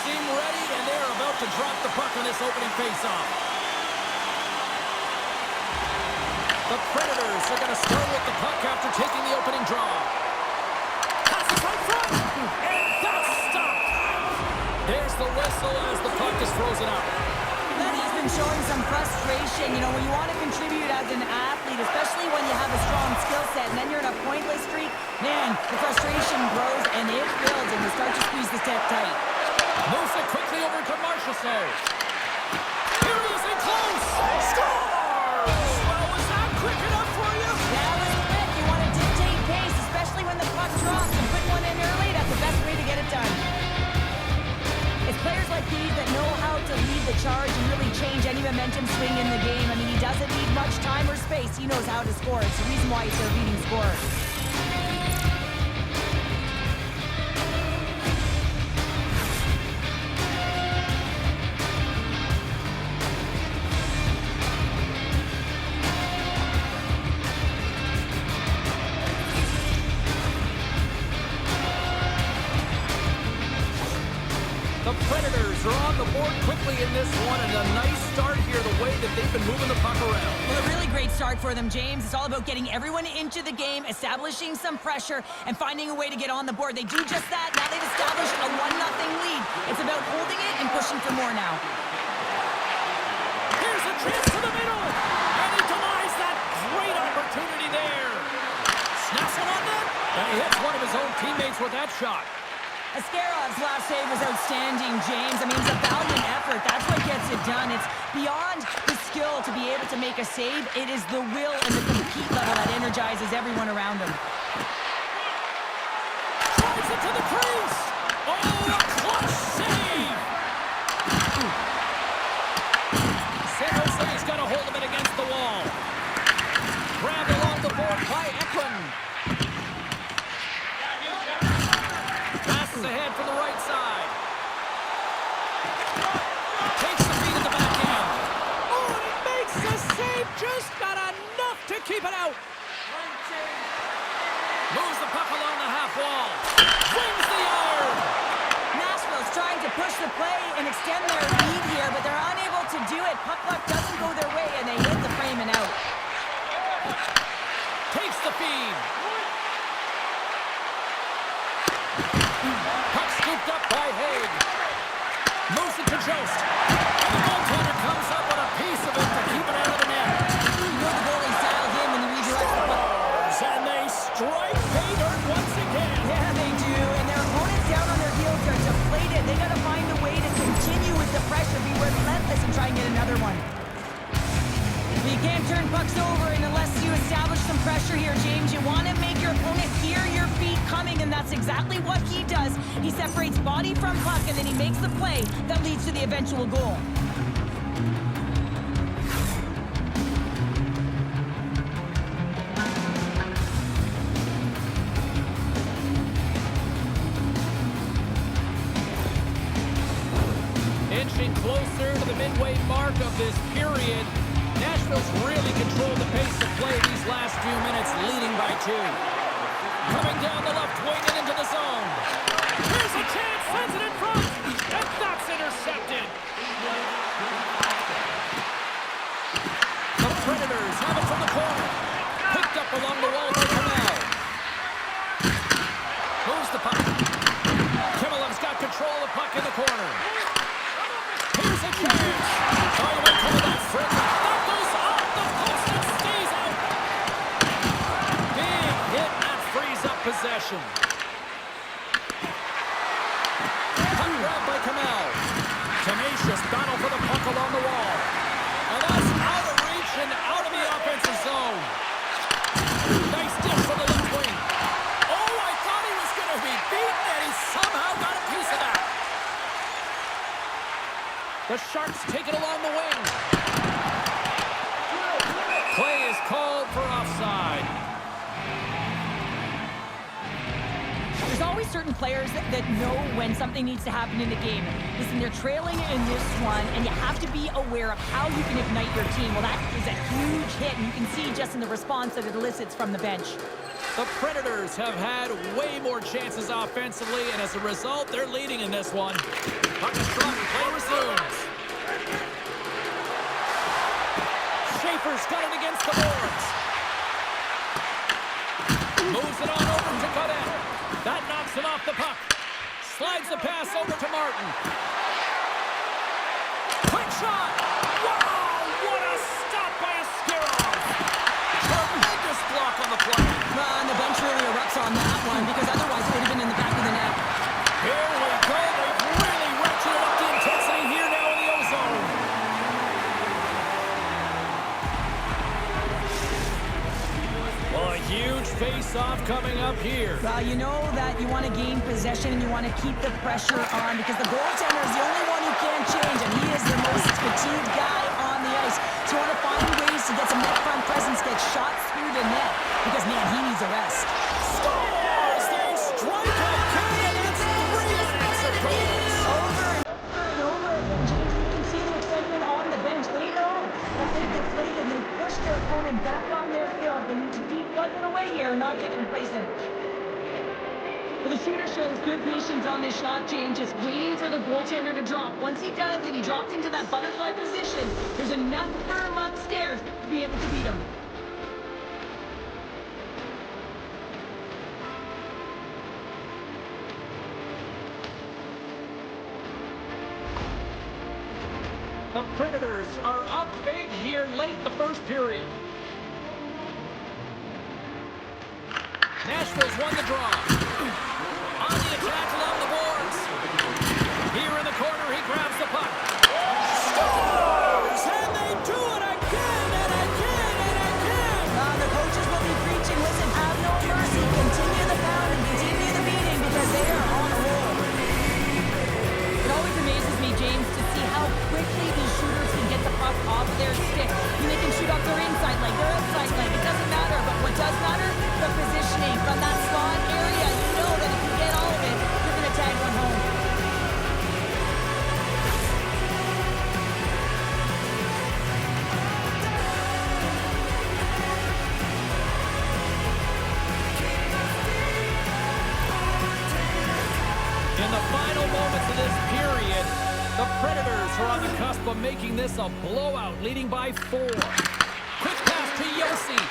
seem ready, and they're about to drop the puck on this opening faceoff. The Predators are going to start with the puck after taking the opening draw. Passes right front, and that's stopped. There's the whistle as the puck is frozen up. Then he's been showing some frustration. You know, when you want to contribute as an athlete, especially when you have a strong skill set, and then you're in a pointless streak, man, the frustration grows and it builds, and you start to squeeze the stick tight. Moves it quickly over to Marchessault. Here he is in close. Scores! Well, was that quick enough for you? That was quick. You want to dictate pace, especially when the puck drops, and put one in early. That's the best way to get it done. It's players like these that know how to lead the charge and really change any momentum swing in the game. I mean, he doesn't need much time or space. He knows how to score. It's the reason why he's their leading scorer. The Predators are on the board quickly in this one, and a nice start here the way that they've been moving the puck around. Well, a really great start for them, James. It's all about getting everyone into the game, establishing some pressure, and finding a way to get on the board. They do just that. Now they've established a 1-0 lead. It's about holding it and pushing for more now. Here's a chance to the middle, and he denies that great opportunity there. Snaps it on net, and he hits one of his own teammates with that shot. Ascarov's last save was outstanding, James. I mean, it's a valiant effort. That's what gets it done. It's beyond the skill to be able to make a save. It is the will and the compete level that energizes everyone around him. Drives it to the crease. Oh, a clutch save. San Jose's got a hold of it against the wall. Grabbed along the board by Eklund. Ahead from the right side. Takes the feed at the back end. Oh, and he makes the save. Just got enough to keep it out. Moves the puck along the half wall. Wins the iron. Nashville's trying to push the play and extend their lead here, but they're unable to do it. Puck luck doesn't go their way, and they hit the frame and out. Takes the feed. Scooped up by Haig. Moves it to Jost. And the goaltender comes up with a piece of it to keep it out of the net. You know the goalie's dialed in when he redirects the puck. And they strike pay dirt once again. Yeah, they do. And their opponents down on their heels are deflated. They got to find a way to continue with the pressure, be relentless, and try and get another one. You can't turn pucks over unless you establish some pressure here, James. You want to make your opponent hear your feet coming, and that's exactly what he does. He separates body from puck, and then he makes the play that leads to the eventual goal. Inching closer to the midway mark of this period. Nashville's really controlled the pace of play these last few minutes, leading by 2. Coming down the left wing and into the zone. Here's a chance, sends it in front, and that's intercepted. The Predators have it from the corner. Picked up along the wall by Kamel. Moves the puck. Kimmelev's got control of the puck in the corner. Here's a chance. Oh, you might call that friendly. That goes off the post and stays out. Big hit, that frees up possession. Puck grabbed by Kamel. Tenacious battle for the puck along the wall. And that's out of reach and out of the offensive zone. Nice dish from the left wing. Oh, I thought he was going to be beaten, and he somehow got a piece of that. The Sharks take it along the wing. Play is called for offside. There's always certain players that know when something needs to happen in the game. Listen, they're trailing in this one, and you have to be aware of how you can ignite your team. Well, that is a huge hit, and you can see just in the response that it elicits from the bench. The Predators have had way more chances offensively, and as a result, they're leading in this one. Puck is struck. Play resumes. Schaefer's got it against the boards. Moves it on over to Cadet. That knocks him off the puck. Slides the pass over to Martin. Quick shot! Wow! What a stop by Askarov! Tremendous block on the play. And the bench really erupts on that one because otherwise it would have been in the back of the net. Here we go. They've really ratcheted up the intensity here now in the ozone. Well, a huge face-off coming up here. Well, you know that you want to gain possession and you want to keep the pressure on because the goaltender is the only one who can't change, and he is the most fatigued guy on the ice. So you want to find ways to get some net front presence, get shots through the net because, man, he needs a rest. Scores! They strike again, and that's three offensive goals. Over and over again, James, you can see the excitement on the bench. They know that they've deflated and they push their opponent back on their field. They need to keep plugging away here and not get complacent. Well, the shooter shows good patience on this shot change, just waiting for the goaltender to drop. Once he does, and he drops into that butterfly position, there's enough firm upstairs to be able to beat him. The Predators are up big here late the first period. Nashville's won the draw. On the attack along the boards. Here in the corner, he grabs the puck. Scores! And they do it again and again and again! The coaches will be preaching, listen, have no mercy, continue the pound and continue the beating because they are on a roll. It always amazes me, James, to see how quickly these shooters can get the puck off of their stick. I mean, they can shoot off their inside leg, their outside leg, it doesn't matter. But what does matter? The positioning from that slot area. You know that if you get all of it, you're going to tag one home. In the final moments of this period, the Predators are on the cusp of making this a blowout, leading by 4. Quick pass to Yossi.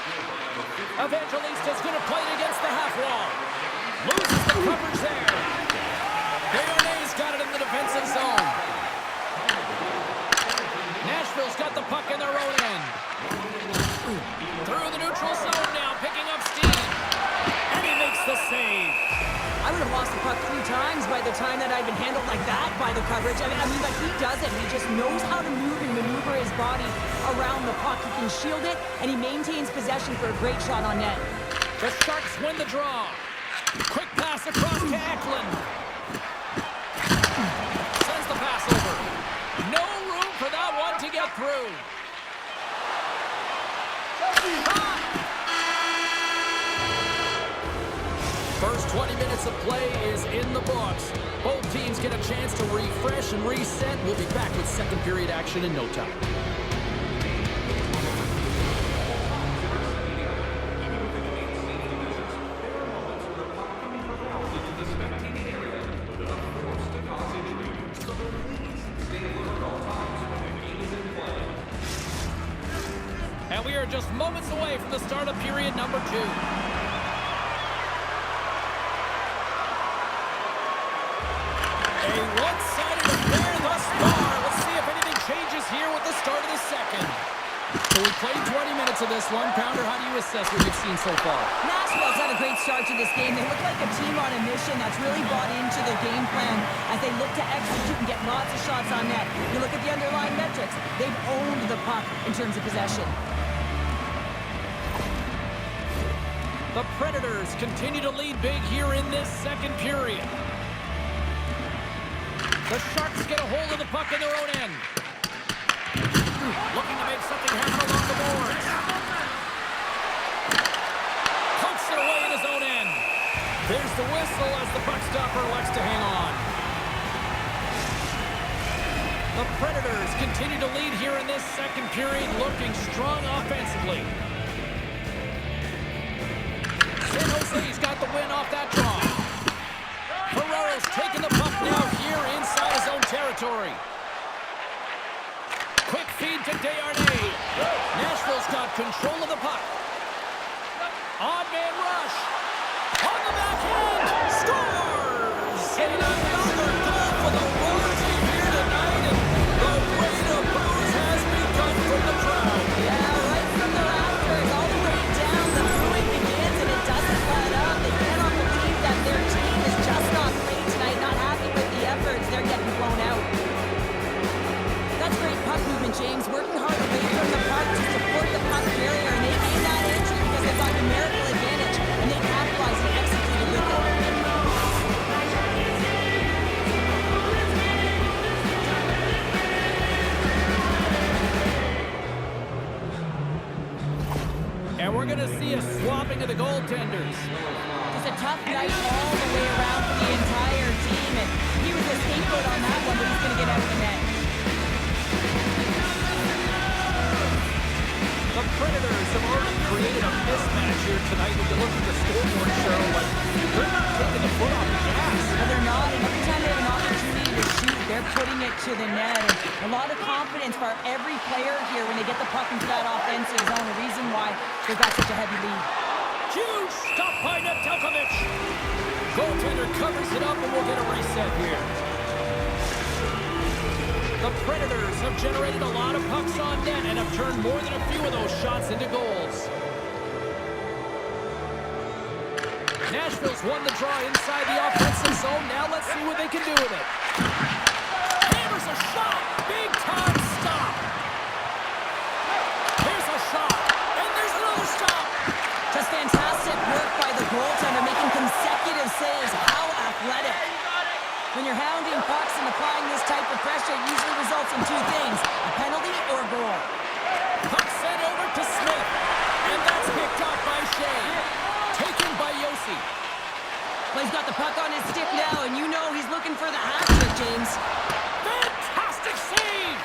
Evangelista's going to play it against the half wall. Loses the coverage there. Bayonet's got it in the defensive zone. Nashville's got the puck in their own end. Through the neutral zone now, picking up steam. And he makes the save. I would have lost the puck 3 times by the time that I'd been handled like that by the coverage. I mean, but he doesn't. He just knows how to move and maneuver his body around the puck. He can shield it, and he maintains possession for a great shot on net. The Sharks win the draw. Quick pass across to Eklund. Sends the pass over. No room for that one to get through. First 20 minutes of play is in the books. Both teams get a chance to refresh and reset. We'll be back with second period action in no time. And we are just moments away from the start of period number 2. A one-sided affair thus far. Let's see if anything changes here with the start of the second. So we played 20 minutes of this one. Pounder, how do you assess what you've seen so far? Nashville's had a great start to this game. They look like a team on a mission that's really bought into the game plan as they look to execute and get lots of shots on net. You look at the underlying metrics. They've owned the puck in terms of possession. The Predators continue to lead big here in this second period. The Sharks get a hold of the puck in their own end. Looking to make something happen along the boards. Pokes it away in his own end. There's the whistle as the puck stopper elects to hang on. The Predators continue to lead here in this second period, looking strong offensively. San Jose's got the win off that draw. Ferrero's taking the puck now here inside his own territory. territory. Quick feed to Desharnais. Nashville's got control of the puck. Odd man rush. On the backhand. Scores! And another goal for the Roar team here tonight. And the rain of boos has begun from the crowd. Yeah, right from the rafters, all the way down, the booing begins, and it doesn't let up. They cannot believe that their team is just not playing tonight, not happy with the efforts. They're getting blown out. That's great puck movement, James. Working hard away from the puck to support the puck carrier, and they made that entry because they've got numerical advantage, and they capitalized and executed with it. And we're going to see a swapping of the goaltenders. It's a tough night all the way around for the entire team, and he was the scapegoat on that one, but he's going to get out of the net. The Predators have already created a mismatch here tonight. When you look at the scoreboard, Cheryl, but they're not taking the foot off the gas. No, they're not, and every time they have an opportunity to shoot, they're putting it to the net. And a lot of confidence for every player here when they get the puck into that offensive zone. The reason why they've got such a heavy lead. Huge stop by Nedeljkovic. Goaltender covers it up, and we'll get a reset here. The Predators have generated a lot of pucks on net and have turned more than a few of those shots into goals. Nashville's won the draw inside the offensive zone. Now let's see what they can do with it. Hammers a shot. Big time stop. Here's a shot. And there's another stop. Just fantastic work by the goaltender, making consecutive saves. How athletic. When you're hounding pucks and applying this type of pressure, it usually results in two things, a penalty or a goal. Puck sent over to Smith. And that's picked up by Shea. Taken by Yossi. Well, he's got the puck on his stick now, and you know he's looking for the hat trick, James. Fantastic save!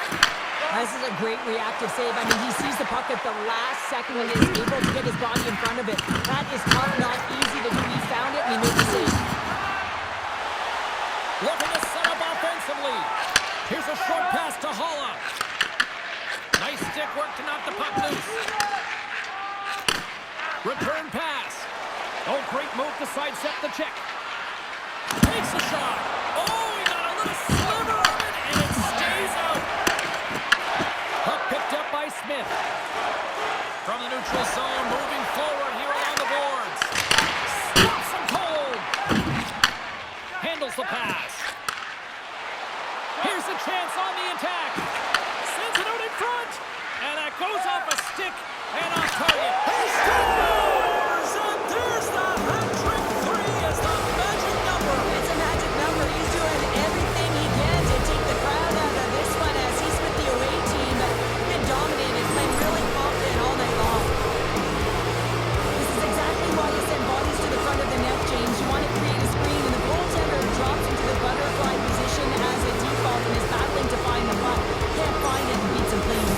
This is a great reactive save. I mean, he sees the puck at the last second and is able to get his body in front of it. That is tough, not easy to do. He found it, and he made the save. Looking to set up offensively. Here's a short pass to Holla. Nice stick work to knock the puck loose. Return pass. Oh, great move to sidestep the check. Takes a shot. Oh, he got a little sliver of it, and it stays out. Puck picked up by Smith. From the neutral zone, moving forward here along the boards. Stops him cold. Handles the pass. Here's a chance on the attack. Sends it out in front. And that goes off a stick and off target. He scores! And there's the hat-trick three as the magic number. It's a magic number. He's doing everything he can to take the crowd out of this one as he's with the away team. He's been dominant and playing really confident all night long. This is exactly why you send bodies to the front of the net, James. You want to create a screen, and the goaltender drops into the butterfly position as a default and is battling to find the puck. Can't find it and beats him clean.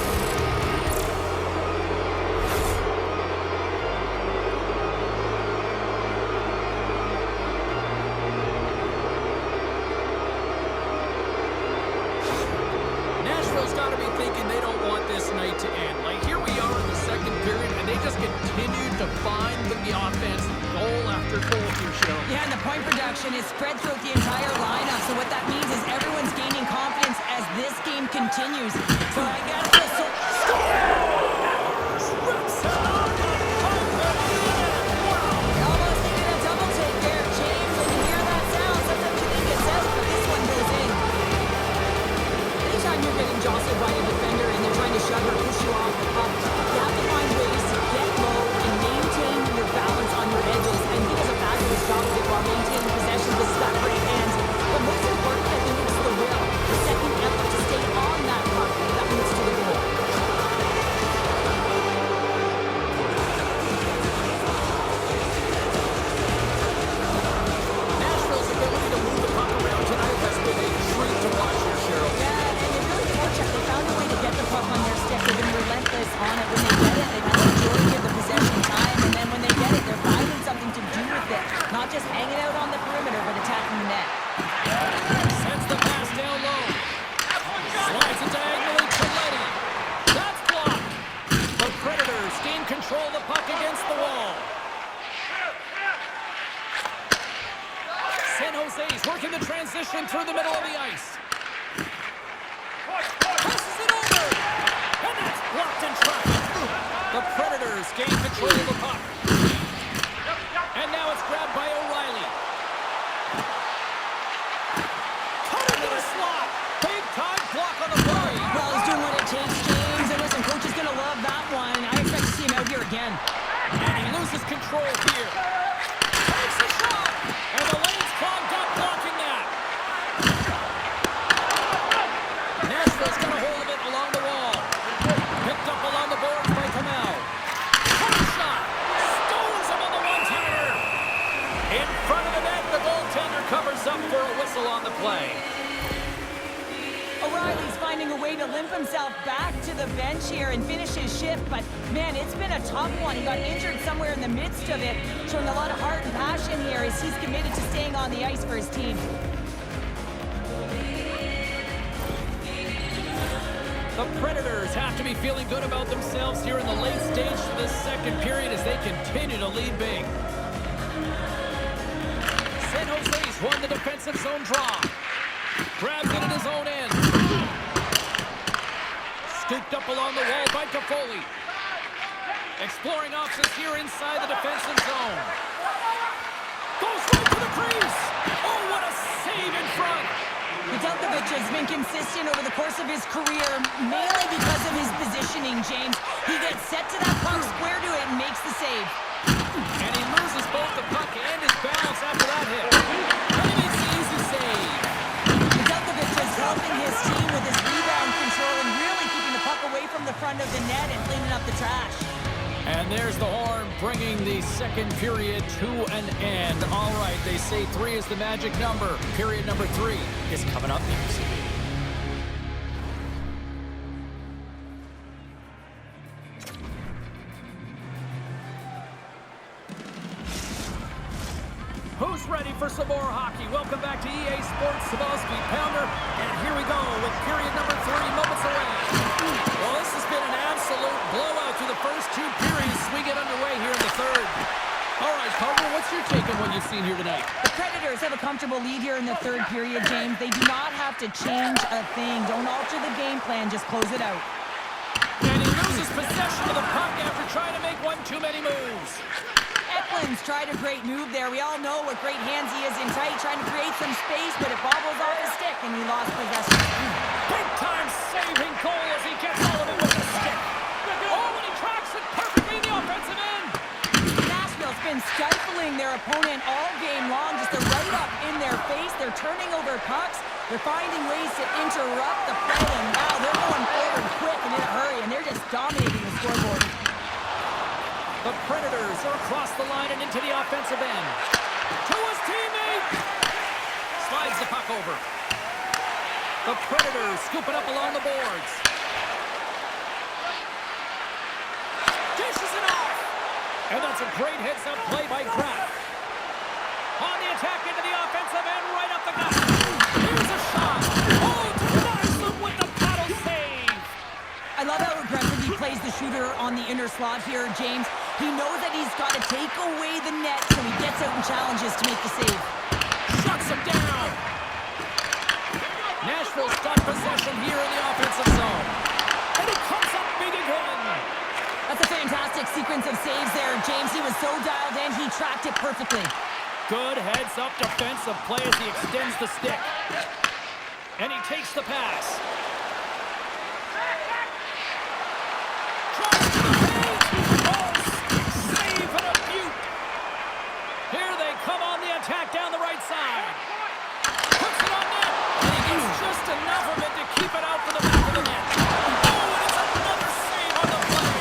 Nashville's got to be thinking they don't want this night to end. Like, here we are in the second period, and they just continue to find the offense goal after goal here, Cheryl. Yeah, and the point production is spread throughout the entire lineup. So what that means is everyone's gaining confidence as this game continues. So I got to feel so... They almost needed a double take there, James. When you hear that sound, sometimes you think it says, but this one goes in. Anytime you're getting jostled by a defender and they're trying to shove or push you off the puck, you have to find ways to get low and maintain your balance on your edges. And he does a fabulous job of it while maintaining possession with his great hands. But most important, I think it's the will, the second effort to stay on that puck that leads to the goal. Nashville's ability to move the puck around tonight has been a treat to watch here, Cheryl. Yeah, and they're really fortunate. They found a Slides it diagonally to Letty. That's blocked. The Predators gain control of the puck against the wall. San Jose's working the transition through the middle of the ice. Passes it over. And that's blocked in traffic. The Predators gain control of the puck. And now it's grabbed by O'Reilly. Cut into the slot. Big time block on the play. Well, he's doing what it takes, James. And listen, coach is going to love that one. I expect to see him out here again. And he loses control here. Takes a shot. And the lane's clogged up blocking that. Nashville's got a hold of it along the wall. Picked up along the boards by Kamel. Hard shot. Stones him on the one-timer. In front of the net, the goaltender covers up for a whistle on the play. O'Reilly's finding a way to limp himself back to the bench here and finish his shift, but man, it's been a tough one. He got injured somewhere in the midst of it, showing a lot of heart and passion here as he's committed to staying on the ice for his team. The Predators have to be feeling good about themselves here in the late stage of this second period as they continue to lead big. San Jose's won the defensive zone draw. Grabs it in his own end. Scooped up along the wall by Toffoli. Exploring options here inside the defensive zone. Goes right to the crease. Oh, what a save in front. Nedeljkovic has been consistent over the course of his career, mainly because of his positioning, James. He gets set to that puck, square to it, and makes the save. And he loses both the puck and his balance after that hit. And he makes the easy save. Nedeljkovic is helping his team with his rebound control and really keeping the puck away from the front of the net and cleaning up the trash. And there's the horn, bringing the second period to an end. All right, they say 3 is the magic number. Period number 3 is coming up next. Who's ready for some more hockey? Welcome back to EA Sports Sabalski Pounder. And here we go with period number 3 moments away. Well, this has been an absolute blowout through the first 2 periods. We get underway here in the third. All right, Pounder, what's your take on what you've seen here tonight? The Predators have a comfortable lead here in the third period, James. They do not have to change a thing. Don't alter the game plan. Just close it out. And he loses possession of the puck after trying to make one too many moves. Eklund's tried a great move there. We all know what great hands he is in tight, trying to create some space, but it bobbles off his stick, and he lost possession. Big-time saving goal as he gets all of it with the stick. Oh, and he tracks it perfectly in the offensive end. Nashville's been stifling their opponent all game long, just a right up in their face. They're turning over pucks. They're finding ways to interrupt the play, and wow, they're going forward quick and in a hurry, and they're just dominating the scoreboard. The Predators are across the line and into the offensive end. To his teammate. Slides the puck over. The Predators scoop it up along the boards. Dishes it off. And that's a great heads-up play by Kraft. On the attack into the offensive end, right up the gut. Here's a shot. Oh, denies them with the paddle save. I love how aggressive he plays the shooter on the inner slot here, James. He knows that he's got to take away the net, so he gets out and challenges to make the save. Shuts him down. Nashville's got possession here in the offensive zone. And he comes up big again. That's a fantastic sequence of saves there, James. He was so dialed in, he tracked it perfectly. Good heads-up defensive play as he extends the stick. And he takes the pass. Attack down the right side. Puts it on net. And he gets just enough of it to keep it out for the back of the net. Oh, and it's another save on the play.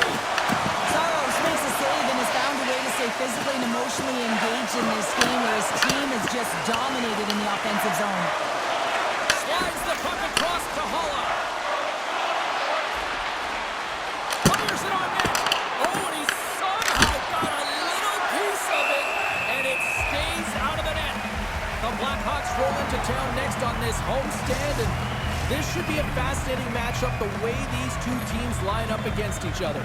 Saros makes a save and has found a way to stay physically and emotionally engaged in this game where his team has just dominated in the offensive zone. Slides the puck across to Holla. Fires it on net. Oh, and he somehow got a little piece of it. And it stays out of the net. The Blackhawks roll into town next on this homestand, and This should be a fascinating matchup the way these two teams line up against each other.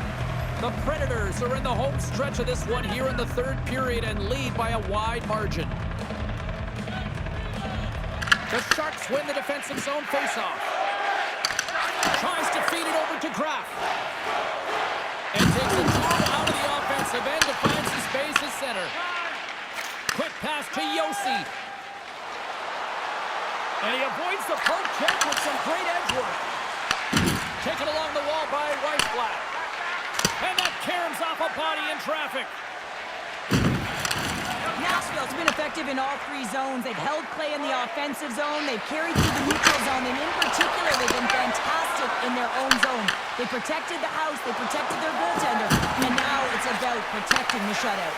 The Predators are in the home stretch of this one here in the third period and lead by a wide margin. The Sharks win the defensive zone faceoff. Tries to feed it over to Kraft. And takes it out of the offensive end to find some space at center. Quick pass to Yossi. And he avoids the poke check with some great edge work. Taken along the wall by Weisblatt. And that caroms off a body in traffic. Nashville's been effective in all three zones. They've held play in the offensive zone. They've carried through the neutral zone. And in particular, they've been fantastic in their own zone. They protected the house. They protected their goaltender. And now it's about protecting the shutout.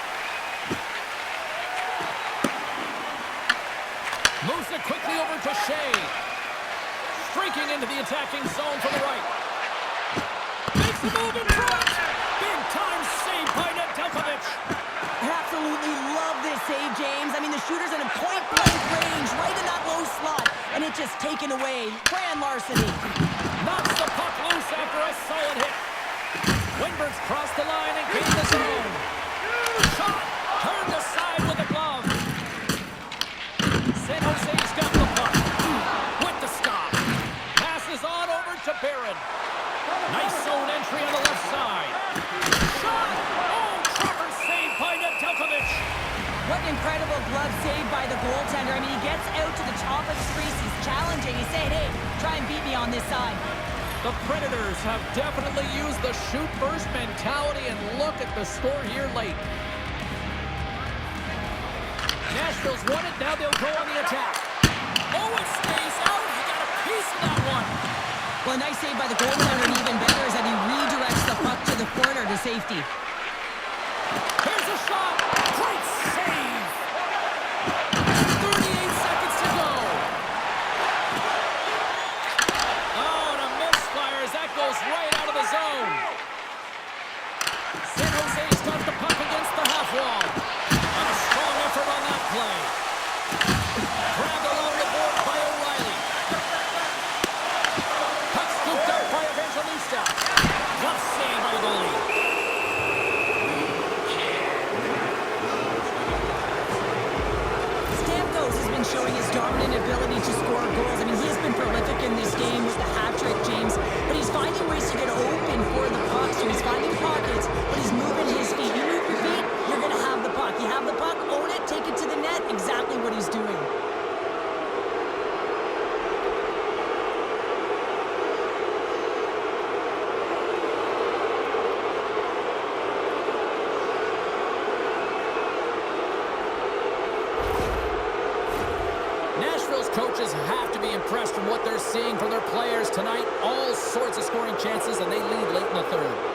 Moves it quickly over to Shea. Streaking into the attacking zone from the right. Makes the move in front. Big time save by Nedeljkovic. I absolutely love this save, James. I mean, the shooter's in a point-blank range, right in that low slot, and it's just taken away. Grand larceny. Knocks the puck loose after a solid hit. Windberg's crossed the line and gained the zone. Shot turned aside with a glove. San Jose's got the puck. With the stop. Passes on over to Barron. Nice zone entry on the left side. Shot! Oh, proper save by Nedeljkovic. What an incredible glove save by the goaltender. I mean, he gets out to the top of the crease. He's challenging. He's saying, hey, try and beat me on this side. The Predators have definitely used the shoot-first mentality, and look at the score here late. Nashville's won it. Now they'll go on the attack. Oh, it stays out. He got a piece of that one. Well, a nice save by the goaltender, and even better is that he redirects the puck to the corner to safety. Here's a shot. Great save. 38 seconds to go. Oh, and a misfire as that goes right out of the zone. San Jose's got the puck against the half wall. And a strong effort on that play. Grabbed along the board by O'Reilly. Puck scooped up by Evangelista. Tough save by the goalie. Stamkos has been showing his dominant ability to score goals. I mean, he has been prolific in this game with the hat trick, James. But he's finding ways to get open for the puck. So he's finding pockets, but he's moving his feet. You move your feet, you're going to have the puck. You have the puck, own it, take it to the net. Exactly what he's doing. Nashville's coaches have to be impressed from what they're seeing from their players tonight. All sorts of scoring chances, and they lead late in the third.